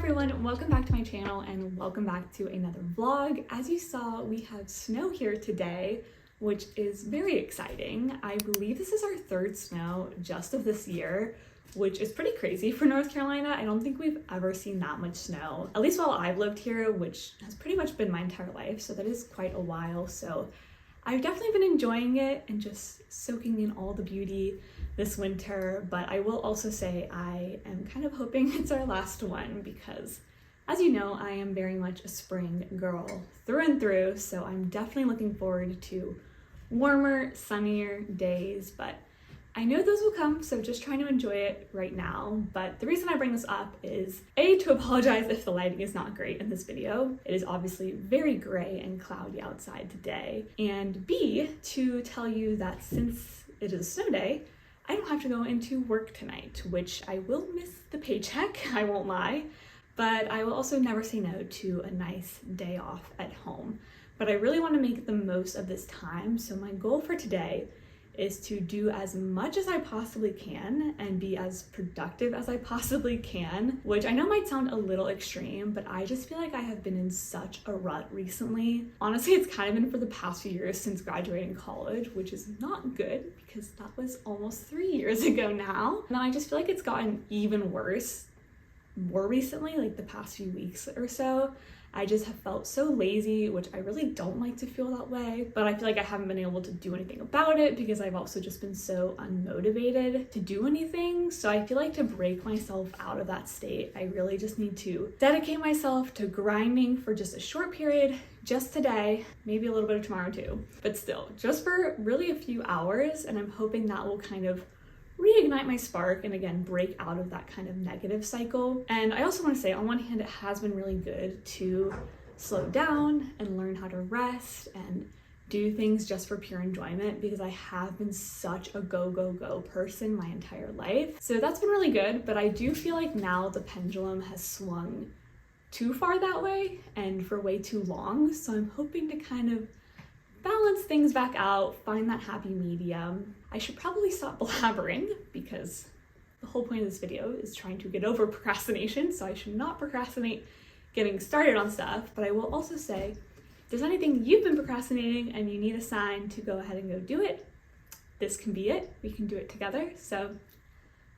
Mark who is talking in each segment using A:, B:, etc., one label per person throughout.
A: everyone, welcome back to my channel and welcome back to another vlog. As you saw, we have snow here today, which is very exciting. I believe this is our third snow just of this year, which is pretty crazy for North Carolina. I don't think we've ever seen that much snow, at least while I've lived here, which has pretty much been my entire life, so that is quite a while. So I've definitely been enjoying it and just soaking in all the beauty this winter, but I will also say I am kind of hoping it's our last one because, as you know, I am very much a spring girl through and through, so I'm definitely looking forward to warmer, sunnier days, but I know those will come, so just trying to enjoy it right now. But the reason I bring this up is A, to apologize if the lighting is not great in this video. It is obviously very gray and cloudy outside today. And B, to tell you that since it is a snow day, I don't have to go into work tonight, which I will miss the paycheck, I won't lie, but I will also never say no to a nice day off at home. But I really want to make the most of this time, so my goal for today is to do as much as I possibly can and be as productive as I possibly can, which I know might sound a little extreme, but I just feel like I have been in such a rut recently. Honestly, it's kind of been for the past few years since graduating college, which is not good because that was almost 3 years ago now. And I just feel like it's gotten even worse more recently, like the past few weeks or so. I just have felt so lazy, which I really don't like to feel that way, but I feel like I haven't been able to do anything about it because I've also just been so unmotivated to do anything. So I feel like to break myself out of that state, I really just need to dedicate myself to grinding for just a short period, just today, maybe a little bit of tomorrow too, but still, just for really a few hours, and I'm hoping that will kind of reignite my spark and again break out of that kind of negative cycle. And I also want to say, on one hand, it has been really good to slow down and learn how to rest and do things just for pure enjoyment, because I have been such a go person my entire life. So that's been really good, but I do feel like now the pendulum has swung too far that way and for way too long. So I'm hoping to kind of balance things back out, find that happy medium. I should probably stop blabbering because the whole point of this video is trying to get over procrastination, so I should not procrastinate getting started on stuff. But I will also say, if there's anything you've been procrastinating and you need a sign to go ahead and go do it, this can be it. We can do it together. So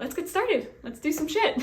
A: let's get started. Let's do some shit.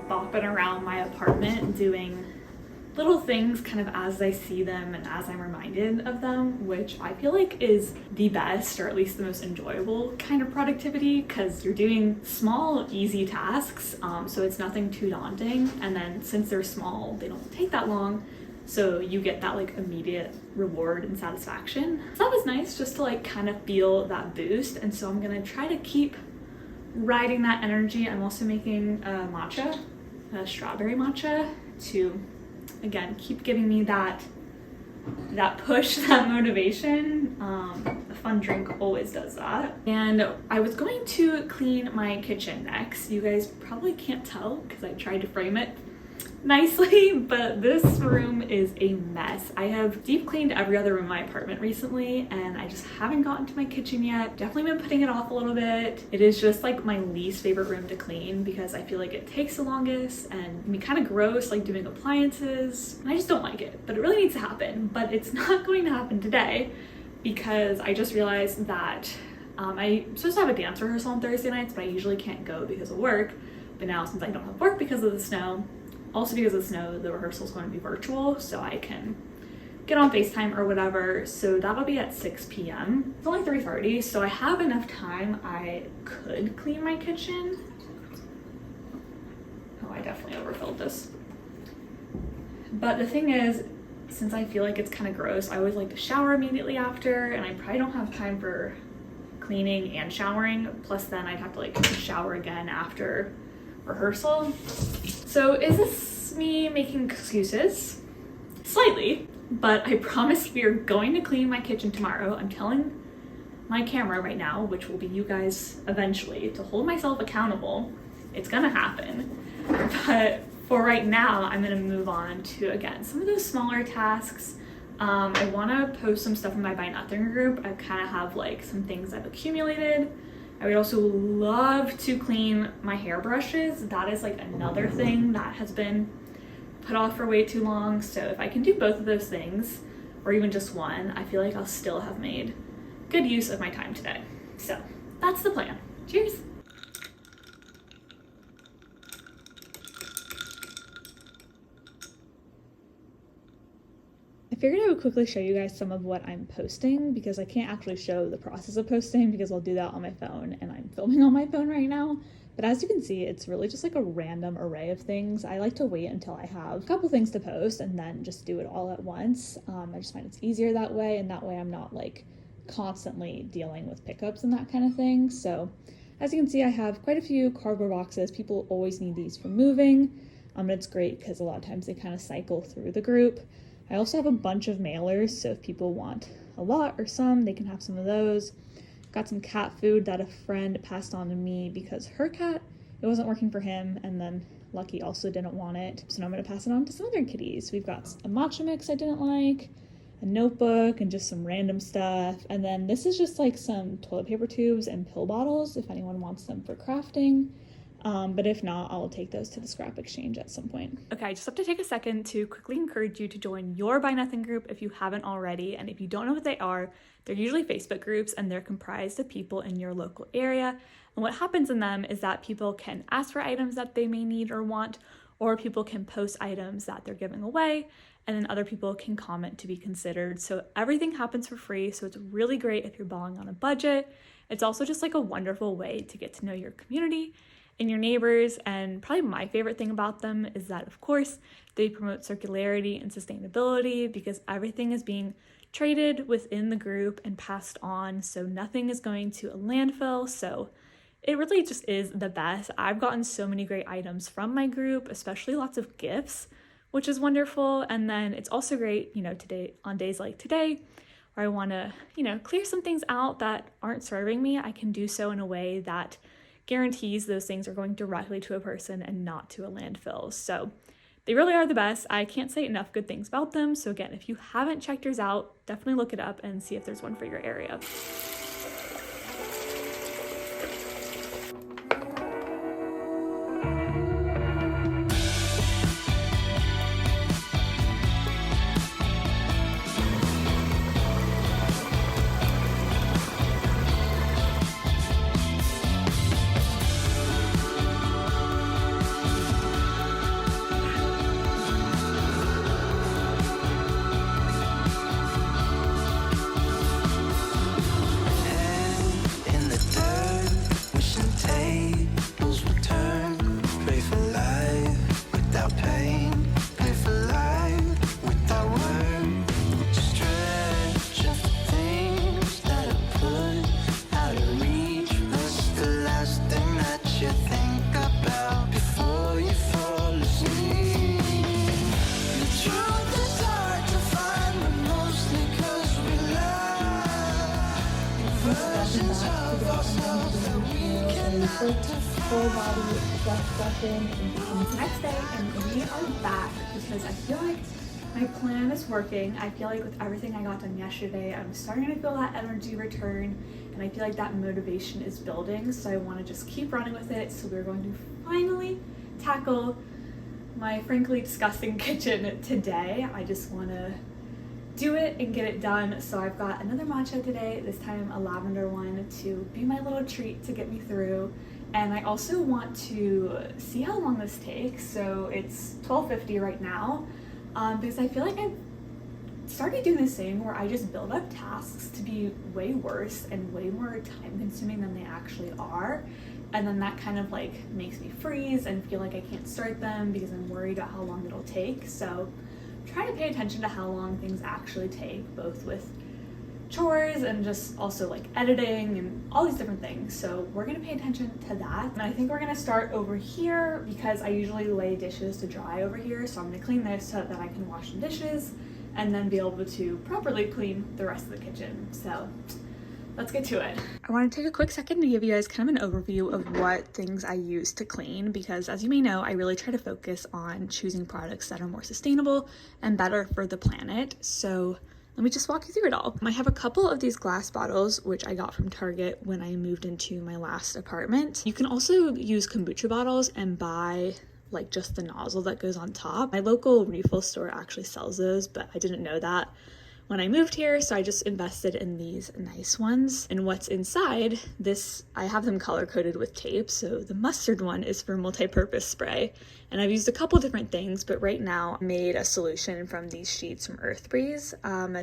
A: Bopping around my apartment doing little things kind of as I see them and as I'm reminded of them, which I feel like is the best, or at least the most enjoyable kind of productivity, because you're doing small, easy tasks, so it's nothing too daunting. And then since they're small, they don't take that long, so you get that like immediate reward and satisfaction. So that was nice just to like kind of feel that boost, and so I'm gonna try to keep riding that energy. I'm also making a strawberry matcha, to again keep giving me that that push, that motivation. A fun drink always does that. And I was going to clean my kitchen next. You guys probably can't tell because I tried to frame it nicely, but this room is a mess. I have deep cleaned every other room in my apartment recently, and I just haven't gotten to my kitchen yet. Definitely been putting it off a little bit. It is just like my least favorite room to clean because I feel like it takes the longest and can be kind of gross, like doing appliances. I just don't like it, but it really needs to happen. But it's not going to happen today because I just realized that I'm supposed to have a dance rehearsal on Thursday nights, but I usually can't go because of work. But now, since I don't have work because of the snow, also because of the snow, the rehearsal is going to be virtual, so I can get on FaceTime or whatever. So that'll be at 6 p.m. It's only 3:30, so I have enough time. I could clean my kitchen. Oh, I definitely overfilled this. But the thing is, since I feel like it's kind of gross, I always like to shower immediately after, and I probably don't have time for cleaning and showering. Plus then I'd have to like shower again after rehearsal. So is this me making excuses? Slightly, but I promise we are going to clean my kitchen tomorrow. I'm telling my camera right now, which will be you guys eventually, to hold myself accountable. It's gonna happen. But for right now, I'm gonna move on to, again, some of those smaller tasks. I wanna post some stuff in my Buy Nothing group. I kind of have like some things I've accumulated. I would also love to clean my hairbrushes. That is like another thing that has been put off for way too long. So if I can do both of those things, or even just one, I feel like I'll still have made good use of my time today. So that's the plan. Cheers. I figured I would quickly show you guys some of what I'm posting because I can't actually show the process of posting because I'll do that on my phone, and I'm filming on my phone right now. But as you can see, it's really just like a random array of things. I like to wait until I have a couple things to post and then just do it all at once. I just find it's easier that way, and that way I'm not like constantly dealing with pickups and that kind of thing. So as you can see, I have quite a few cardboard boxes. People always need these for moving. And it's great because a lot of times they kind of cycle through the group. I also have a bunch of mailers, so if people want a lot or some, they can have some of those. Got some cat food that a friend passed on to me because her cat, it wasn't working for him, and then Lucky also didn't want it. So now I'm gonna pass it on to some other kitties. We've got a matcha mix I didn't like, a notebook, and just some random stuff. And then this is just like some toilet paper tubes and pill bottles if anyone wants them for crafting. But if not, I'll take those to the scrap exchange at some point. Okay, I just have to take a second to quickly encourage you to join your Buy Nothing group if you haven't already. And if you don't know what they are, they're usually Facebook groups, and they're comprised of people in your local area. And what happens in them is that people can ask for items that they may need or want, or people can post items that they're giving away, and then other people can comment to be considered. So everything happens for free, so it's really great if you're balling on a budget. It's also just like a wonderful way to get to know your community and your neighbors. And probably my favorite thing about them is that, of course, they promote circularity and sustainability because everything is being traded within the group and passed on, so nothing is going to a landfill. So it really just is the best. I've gotten so many great items from my group, especially lots of gifts, which is wonderful. And then it's also great, today, on days like today, where I want to, clear some things out that aren't serving me. I can do so in a way that guarantees those things are going directly to a person and not to a landfill. So they really are the best. I can't say enough good things about them. So again, if you haven't checked yours out, definitely look it up and see if there's one for your area. first full body sweat session and the next day, and we are back because I feel like my plan is working. I feel like with everything I got done yesterday, I'm starting to feel that energy return, and I feel like that motivation is building, so I want to just keep running with it. So we're going to finally tackle my frankly disgusting kitchen today. I just want to do it and get it done. So I've got another matcha today, this time a lavender one, to be my little treat to get me through. And I also want to see how long this takes. So it's 12:50 right now, because I feel like I've started doing this thing where I just build up tasks to be way worse and way more time consuming than they actually are. And then that kind of like makes me freeze and feel like I can't start them because I'm worried about how long it'll take. So I'm trying to pay attention to how long things actually take, both with chores and just also like editing and all these different things. So we're gonna pay attention to that. And I think we're gonna start over here because I usually lay dishes to dry over here. So I'm gonna clean this so that I can wash the dishes and then be able to properly clean the rest of the kitchen. So let's get to it. I want to take a quick second to give you guys kind of an overview of what things I use to clean, because as you may know, I really try to focus on choosing products that are more sustainable and better for the planet. So let me just walk you through it all. I have a couple of these glass bottles, which I got from Target when I moved into my last apartment. You can also use kombucha bottles and buy like just the nozzle that goes on top. My local refill store actually sells those, but I didn't know that when I moved here, so I just invested in these nice ones. And what's inside this, I have them color coded with tape. So the mustard one is for multi-purpose spray, and I've used a couple different things, but right now I made a solution from these sheets from Earth Breeze.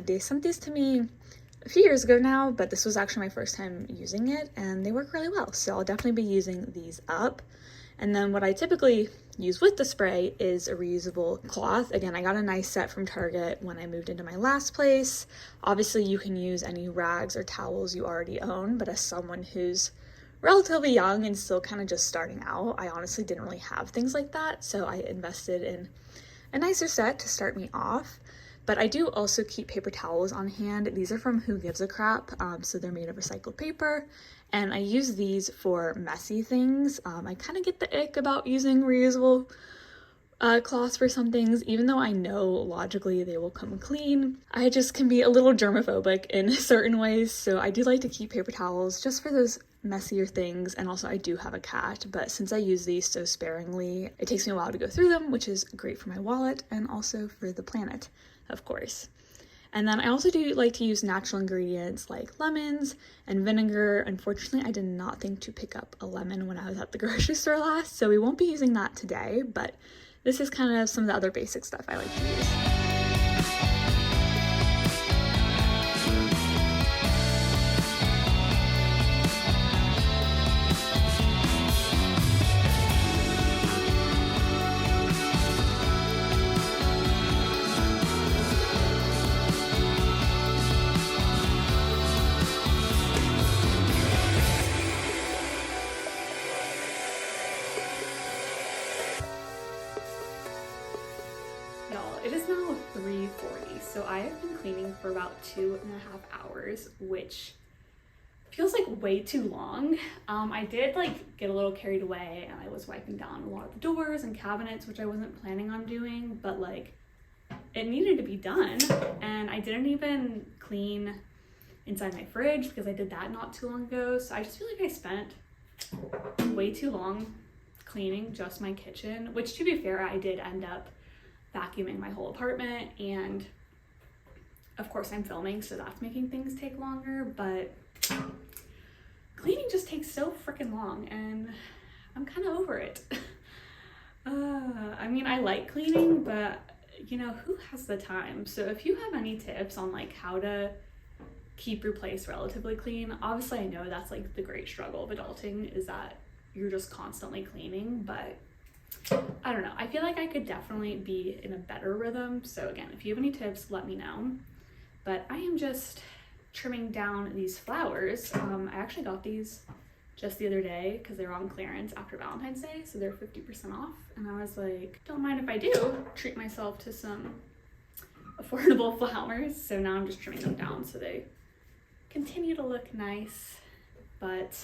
A: They sent these to me a few years ago now, but this was actually my first time using it, and they work really well. So I'll definitely be using these up. And then what I typically use with the spray is a reusable cloth. Again, I got a nice set from Target when I moved into my last place. Obviously, you can use any rags or towels you already own, but as someone who's relatively young and still kind of just starting out, I honestly didn't really have things like that. So I invested in a nicer set to start me off. But I do also keep paper towels on hand. These are from Who Gives a Crap, so they're made of recycled paper, and I use these for messy things. I kind of get the ick about using reusable cloths for some things, even though I know logically they will come clean. I just can be a little germophobic in certain ways, so I do like to keep paper towels just for those messier things. And also I do have a cat, but since I use these so sparingly, it takes me a while to go through them, which is great for my wallet and also for the planet, of course. And then I also do like to use natural ingredients like lemons and vinegar. Unfortunately, I did not think to pick up a lemon when I was at the grocery store last, so we won't be using that today, but this is kind of some of the other basic stuff I like to use. It is now 3:40, so I have been cleaning for about 2.5 hours, which feels like way too long. I did like get a little carried away, and I was wiping down a lot of the doors and cabinets, which I wasn't planning on doing, but like it needed to be done. And I didn't even clean inside my fridge because I did that not too long ago. So I just feel like I spent way too long cleaning just my kitchen, which to be fair, I did end up vacuuming my whole apartment, and of course I'm filming, so that's making things take longer, but cleaning just takes so freaking long, and I'm kind of over it. I mean, I like cleaning, but you know, who has the time? So if you have any tips on like how to keep your place relatively clean, obviously I know that's like the great struggle of adulting, is that you're just constantly cleaning, but I don't know. I feel like I could definitely be in a better rhythm. So again, if you have any tips, let me know. But I am just trimming down these flowers. I actually got these just the other day because they were on clearance after Valentine's Day, so they're 50% off. And I was like, don't mind if I do treat myself to some affordable flowers. So now I'm just trimming them down so they continue to look nice. But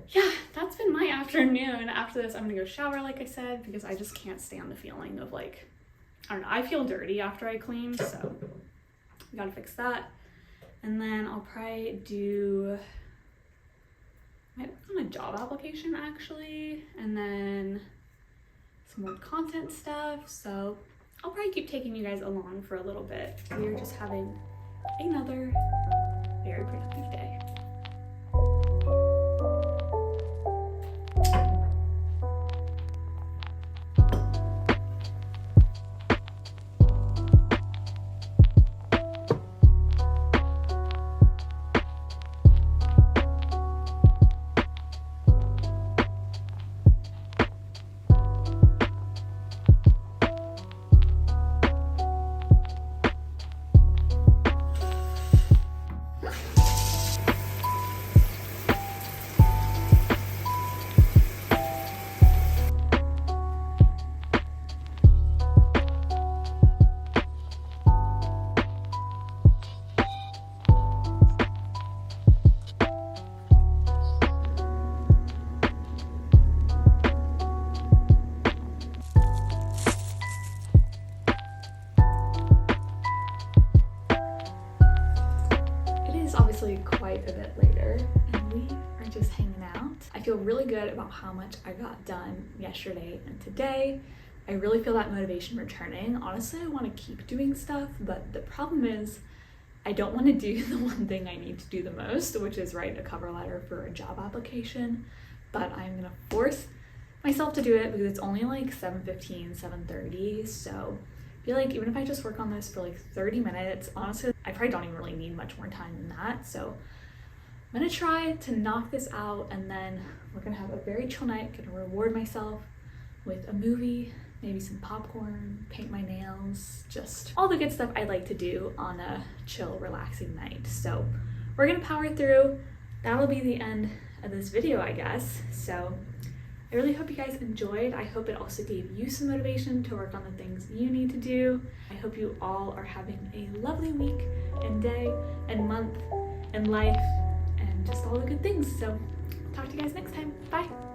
A: yeah, that's been my afternoon. After this, I'm gonna go shower, like I said, because I just can't stand the feeling of like, I don't know, I feel dirty after I clean, so I gotta fix that. And then I'll probably do, I might work on a job application actually, and then some more content stuff. So I'll probably keep taking you guys along for a little bit. We're just having another very productive day. Obviously quite a bit later, and we are just hanging out. I feel really good about how much I got done yesterday and today. I really feel that motivation returning. Honestly, I want to keep doing stuff, but the problem is I don't want to do the one thing I need to do the most, which is write a cover letter for a job application. But I'm gonna force myself to do it because it's only like 7:15, 7:30, so I feel like even if I just work on this for like 30 minutes, honestly, I probably don't even really need much more time than that. So I'm gonna try to knock this out, and then we're gonna have a very chill night, gonna reward myself with a movie, maybe some popcorn, paint my nails, just all the good stuff I like to do on a chill, relaxing night. So we're gonna power through. That'll be the end of this video, I guess. So I really hope you guys enjoyed. I hope it also gave you some motivation to work on the things you need to do. I hope you all are having a lovely week and day and month and life and just all the good things. So talk to you guys next time. Bye.